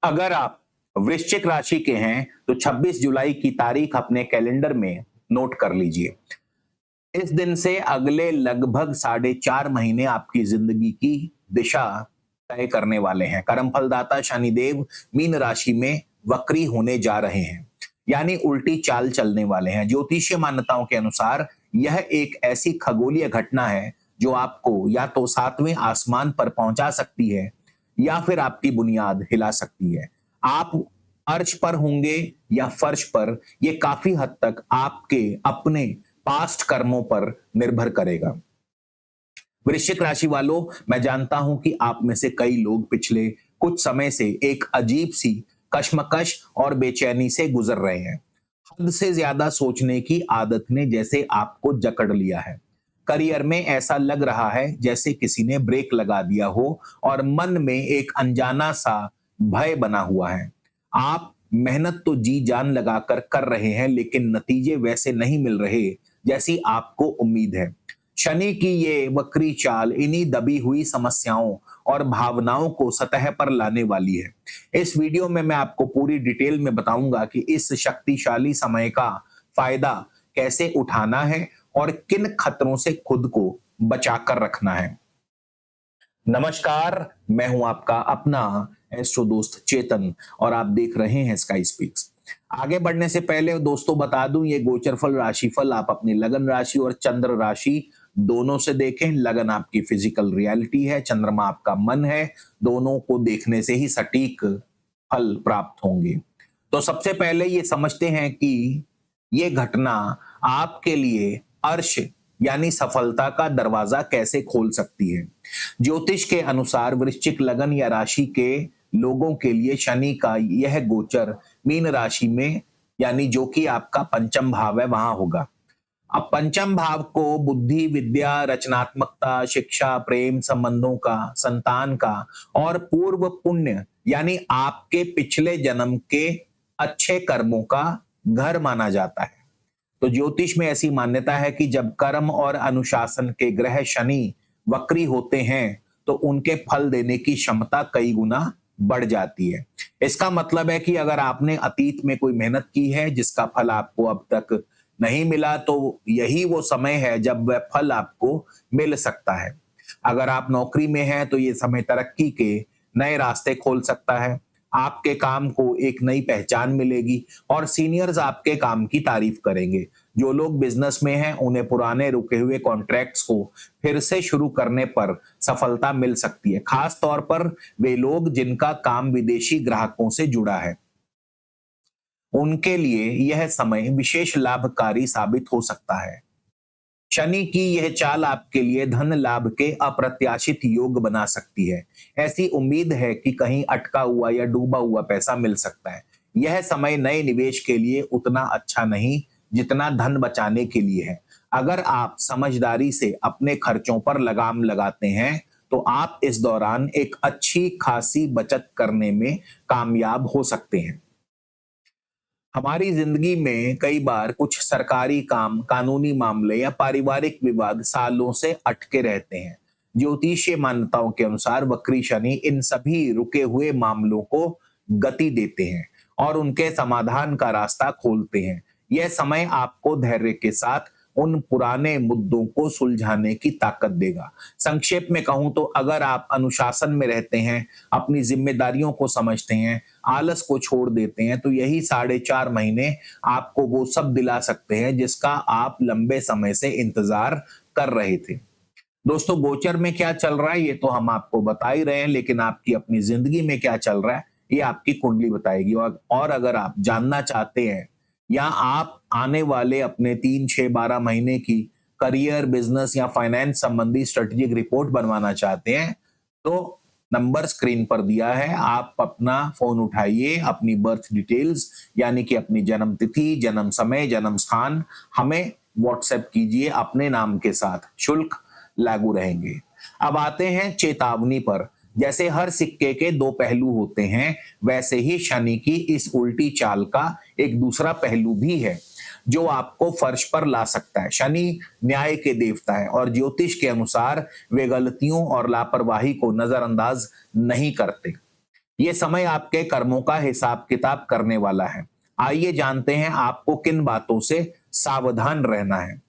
अगर आप वृश्चिक राशि के हैं तो 26 जुलाई की तारीख अपने कैलेंडर में नोट कर लीजिए। इस दिन से अगले लगभग 4.5 महीने आपकी जिंदगी की दिशा तय करने वाले हैं। कर्म फलदाता शनिदेव मीन राशि में वक्री होने जा रहे हैं, यानी उल्टी चाल चलने वाले हैं। ज्योतिषीय मान्यताओं के अनुसार यह एक ऐसी खगोलीय घटना है जो आपको या तो सातवें आसमान पर पहुंचा सकती है या फिर आपकी बुनियाद हिला सकती है। आप अर्श पर होंगे या फर्श पर, ये काफी हद तक आपके अपने पास्ट कर्मों पर निर्भर करेगा। वृश्चिक राशि वालों, मैं जानता हूं कि आप में से कई लोग पिछले कुछ समय से एक अजीब सी कश्मकश और बेचैनी से गुजर रहे हैं। हद से ज्यादा सोचने की आदत ने जैसे आपको जकड़ लिया है। करियर में ऐसा लग रहा है जैसे किसी ने ब्रेक लगा दिया हो और मन में एक अनजाना सा भय बना हुआ है। आप मेहनत तो जी जान लगाकर कर रहे हैं, लेकिन नतीजे वैसे नहीं मिल रहे जैसी आपको उम्मीद है। शनि की ये वक्री चाल इन्हीं दबी हुई समस्याओं और भावनाओं को सतह पर लाने वाली है। इस वीडियो में मैं आपको पूरी डिटेल में बताऊंगा कि इस शक्तिशाली समय का फायदा कैसे उठाना है और किन खतरों से खुद को बचाकर रखना है। नमस्कार, मैं हूं आपका अपना एस्ट्रो दोस्त चेतन और आप देख रहे हैं स्काई स्पीक्स। आगे बढ़ने से पहले दोस्तों बता दूं, ये गोचर फल राशिफल आप अपनी लगन राशि और चंद्र राशि दोनों से देखें। लगन आपकी फिजिकल रियलिटी है, चंद्रमा आपका मन है। दोनों को देखने से ही सटीक फल प्राप्त होंगे। तो सबसे पहले ये समझते हैं कि ये घटना आपके लिए अर्श यानी सफलता का दरवाजा कैसे खोल सकती है। ज्योतिष के अनुसार वृश्चिक लगन या राशि के लोगों के लिए शनि का यह गोचर मीन राशि में, यानी जो कि आपका पंचम भाव है, वहां होगा। अब पंचम भाव को बुद्धि, विद्या, रचनात्मकता, शिक्षा, प्रेम, संबंधों का, संतान का और पूर्व पुण्य यानी आपके पिछले जन्म के अच्छे कर्मों का घर माना जाता है। तो ज्योतिष में ऐसी मान्यता है कि जब कर्म और अनुशासन के ग्रह शनि वक्री होते हैं तो उनके फल देने की क्षमता कई गुना बढ़ जाती है। इसका मतलब है कि अगर आपने अतीत में कोई मेहनत की है जिसका फल आपको अब तक नहीं मिला, तो यही वो समय है जब वह फल आपको मिल सकता है। अगर आप नौकरी में हैं तो ये समय तरक्की के नए रास्ते खोल सकता है। आपके काम को एक नई पहचान मिलेगी और सीनियर्स आपके काम की तारीफ करेंगे। जो लोग बिजनेस में हैं उन्हें पुराने रुके हुए कॉन्ट्रैक्ट्स को फिर से शुरू करने पर सफलता मिल सकती है, खास तौर पर वे लोग जिनका काम विदेशी ग्राहकों से जुड़ा है। उनके लिए यह समय विशेष लाभकारी साबित हो सकता है। शनि की यह चाल आपके लिए धन लाभ के अप्रत्याशित योग बना सकती है। ऐसी उम्मीद है कि कहीं अटका हुआ या डूबा हुआ पैसा मिल सकता है। यह समय नए निवेश के लिए उतना अच्छा नहीं जितना धन बचाने के लिए है। अगर आप समझदारी से अपने खर्चों पर लगाम लगाते हैं तो आप इस दौरान एक अच्छी खासी बचत करने में कामयाब हो सकते हैं। हमारी जिंदगी में कई बार कुछ सरकारी काम, कानूनी मामले या पारिवारिक विवाद सालों से अटके रहते हैं। ज्योतिषीय मान्यताओं के अनुसार वक्री शनि इन सभी रुके हुए मामलों को गति देते हैं और उनके समाधान का रास्ता खोलते हैं। यह समय आपको धैर्य के साथ उन पुराने मुद्दों को सुलझाने की ताकत देगा। संक्षेप में कहूं तो अगर आप अनुशासन में रहते हैं, अपनी जिम्मेदारियों को समझते हैं, आलस को छोड़ देते हैं, तो यही 4.5 महीने आपको वो सब दिला सकते हैं जिसका आप लंबे समय से इंतजार कर रहे थे। दोस्तों, गोचर में क्या चल रहा है ये तो हम आपको बता ही रहे हैं, लेकिन आपकी अपनी जिंदगी में क्या चल रहा है ये आपकी कुंडली बताएगी। और अगर आप जानना चाहते हैं या आप आने वाले अपने 3, 6, 12 महीने की करियर, बिजनेस या फाइनेंस संबंधी स्ट्रेटेजिक रिपोर्ट बनवाना चाहते हैं, तो नंबर स्क्रीन पर दिया है। आप अपना फोन उठाइए, अपनी बर्थ डिटेल्स यानी कि अपनी जन्म तिथि, जन्म समय, जन्म स्थान हमें व्हाट्सएप कीजिए अपने नाम के साथ। शुल्क लागू रहेंगे। अब आते हैं चेतावनी पर। जैसे हर सिक्के के दो पहलू होते हैं, वैसे ही शनि की इस उल्टी चाल का एक दूसरा पहलू भी है जो आपको फर्श पर ला सकता है। शनि न्याय के देवता है और ज्योतिष के अनुसार वे गलतियों और लापरवाही को नजरअंदाज नहीं करते। ये समय आपके कर्मों का हिसाब किताब करने वाला है। आइए जानते हैं आपको किन बातों से सावधान रहना है।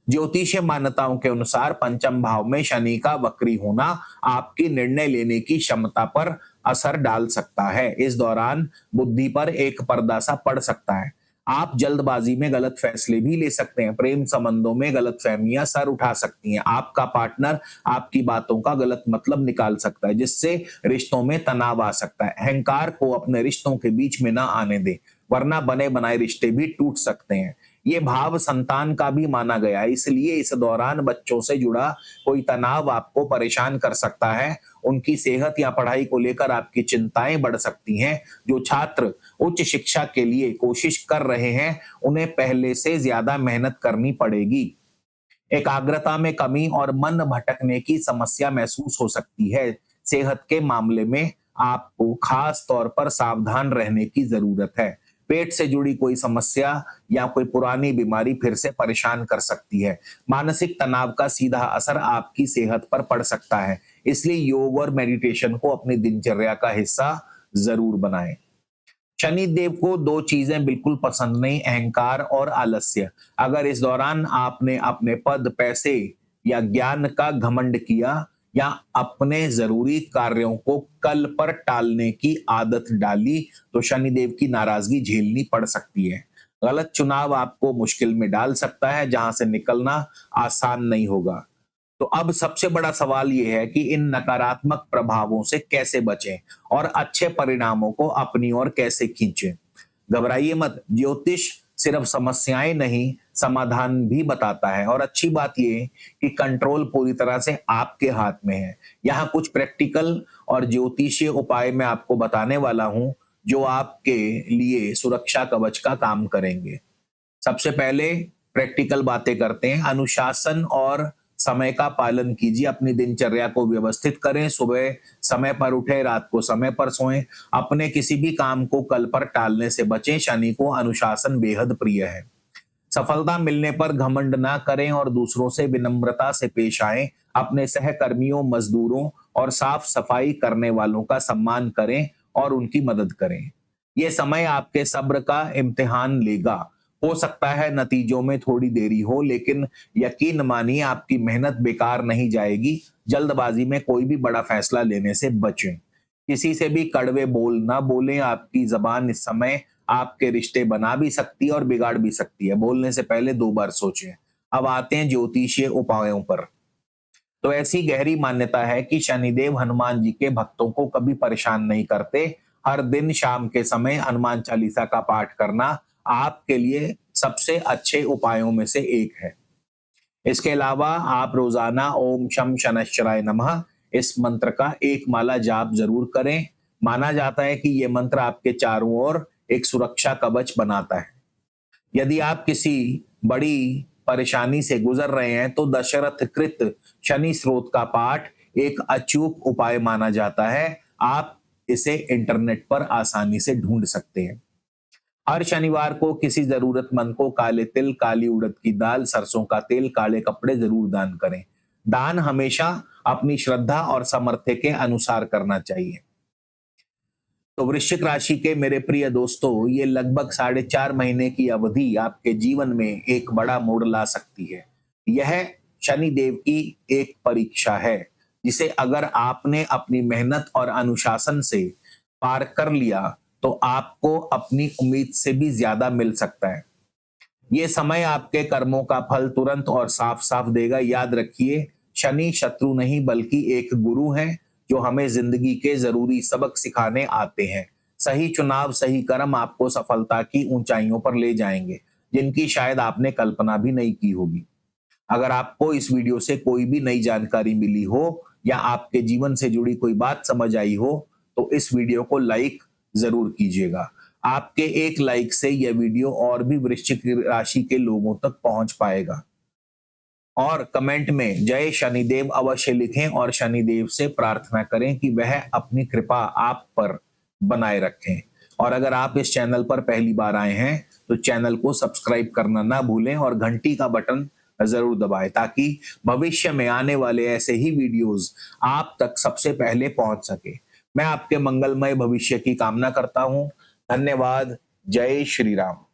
ज्योतिषीय मान्यताओं के अनुसार पंचम भाव में शनि का वक्री होना आपकी निर्णय लेने की क्षमता पर असर डाल सकता है। इस दौरान बुद्धि पर एक पर्दा सा पड़ सकता है। आप जल्दबाजी में गलत फैसले भी ले सकते हैं। प्रेम संबंधों में गलतफहमियां सर उठा सकती हैं। आपका पार्टनर आपकी बातों का गलत मतलब निकाल सकता है, जिससे रिश्तों में तनाव आ सकता है। अहंकार को अपने रिश्तों के बीच में ना आने दें, वरना बने बनाए रिश्ते भी टूट सकते हैं। ये भाव संतान का भी माना गया है, इसलिए इस दौरान बच्चों से जुड़ा कोई तनाव आपको परेशान कर सकता है। उनकी सेहत या पढ़ाई को लेकर आपकी चिंताएं बढ़ सकती हैं। जो छात्र उच्च शिक्षा के लिए कोशिश कर रहे हैं, उन्हें पहले से ज्यादा मेहनत करनी पड़ेगी। एकाग्रता में कमी और मन भटकने की समस्या महसूस हो सकती है। सेहत के मामले में आपको खास तौर पर सावधान रहने की जरूरत है। पेट से जुड़ी कोई समस्या या कोई पुरानी बीमारी फिर से परेशान कर सकती है। मानसिक तनाव का सीधा असर आपकी सेहत पर पड़ सकता है, इसलिए योग और मेडिटेशन को अपनी दिनचर्या का हिस्सा जरूर बनाएं। शनि देव को दो चीजें बिल्कुल पसंद नहीं, अहंकार और आलस्य। अगर इस दौरान आपने अपने पद, पैसे या ज्ञान का घमंड किया या अपने जरूरी कार्यों को कल पर टालने की आदत डाली, तो शनि देव की नाराजगी झेलनी पड़ सकती है। गलत चुनाव आपको मुश्किल में डाल सकता है, जहां से निकलना आसान नहीं होगा। तो अब सबसे बड़ा सवाल यह है कि इन नकारात्मक प्रभावों से कैसे बचें और अच्छे परिणामों को अपनी ओर कैसे खींचें। घबराइए मत, ज्योतिष सिर्फ समस्याएं नहीं, समाधान भी बताता है। और अच्छी बात यह कि कंट्रोल पूरी तरह से आपके हाथ में है। यहाँ कुछ प्रैक्टिकल और ज्योतिषीय उपाय मैं आपको बताने वाला हूं, जो आपके लिए सुरक्षा कवच का काम करेंगे। सबसे पहले प्रैक्टिकल बातें करते हैं। अनुशासन और समय का पालन कीजिए। अपनी दिनचर्या को व्यवस्थित करें। सुबह समय पर उठे, रात को समय पर सोएं। अपने किसी भी काम को कल पर टालने से बचें। शनि को अनुशासन बेहद प्रिय है। सफलता मिलने पर घमंड ना करें और दूसरों से विनम्रता से पेश आएं। अपने सहकर्मियों, मजदूरों और साफ सफाई करने वालों का सम्मान करें और उनकी मदद करें। यह समय आपके सब्र का इम्तिहान लेगा। हो सकता है नतीजों में थोड़ी देरी हो, लेकिन यकीन मानिए आपकी मेहनत बेकार नहीं जाएगी। जल्दबाजी में कोई भी बड़ा फैसला लेने से बचें। किसी से भी कड़वे बोल ना बोलें। आपकी जबान इस समय आपके रिश्ते बना भी सकती है और बिगाड़ भी सकती है। बोलने से पहले दो बार सोचें। अब आते हैं ज्योतिषीय उपायों पर। तो ऐसी गहरी मान्यता है कि शनिदेव हनुमान जी के भक्तों को कभी परेशान नहीं करते। हर दिन शाम के समय हनुमान चालीसा का पाठ करना आपके लिए सबसे अच्छे उपायों में से एक है। इसके अलावा आप रोजाना ओम शम शनश्चराय नमः इस मंत्र का एक माला जाप जरूर करें। माना जाता है कि यह मंत्र आपके चारों ओर एक सुरक्षा कवच बनाता है। यदि आप किसी बड़ी परेशानी से गुजर रहे हैं, तो दशरथ कृत शनि स्रोत का पाठ एक अचूक उपाय माना जाता है। आप इसे इंटरनेट पर आसानी से ढूंढ सकते हैं। हर शनिवार को किसी जरूरतमंद को काले तिल, काली उड़द की दाल, सरसों का तेल, काले कपड़े जरूर दान करें। दान हमेशा अपनी श्रद्धा और सामर्थ्य के अनुसार करना चाहिए। तो वृश्चिक राशि के मेरे प्रिय दोस्तों, ये लगभग 4.5 महीने की अवधि आपके जीवन में एक बड़ा मोड़ ला सकती है। यह शनि देव की एक परीक्षा है, जिसे अगर आपने अपनी मेहनत और अनुशासन से पार कर लिया, तो आपको अपनी उम्मीद से भी ज्यादा मिल सकता है। ये समय आपके कर्मों का फल तुरंत और साफ साफ देगा। याद रखिए, शनि शत्रु नहीं बल्कि एक गुरु है, जो हमें जिंदगी के जरूरी सबक सिखाने आते हैं। सही चुनाव, सही कर्म आपको सफलता की ऊंचाइयों पर ले जाएंगे, जिनकी शायद आपने कल्पना भी नहीं की होगी। अगर आपको इस वीडियो से कोई भी नई जानकारी मिली हो या आपके जीवन से जुड़ी कोई बात समझ आई हो, तो इस वीडियो को लाइक जरूर कीजिएगा। आपके एक लाइक से यह वीडियो और भी वृश्चिक राशि के लोगों तक पहुंच पाएगा। और कमेंट में जय शनिदेव अवश्य लिखें और शनिदेव से प्रार्थना करें कि वह अपनी कृपा आप पर बनाए रखें। और अगर आप इस चैनल पर पहली बार आए हैं, तो चैनल को सब्सक्राइब करना ना भूलें और घंटी का बटन जरूर दबाएं, ताकि भविष्य में आने वाले ऐसे ही वीडियोस आप तक सबसे पहले पहुंच सके। मैं आपके मंगलमय भविष्य की कामना करता हूं। धन्यवाद। जय श्री राम।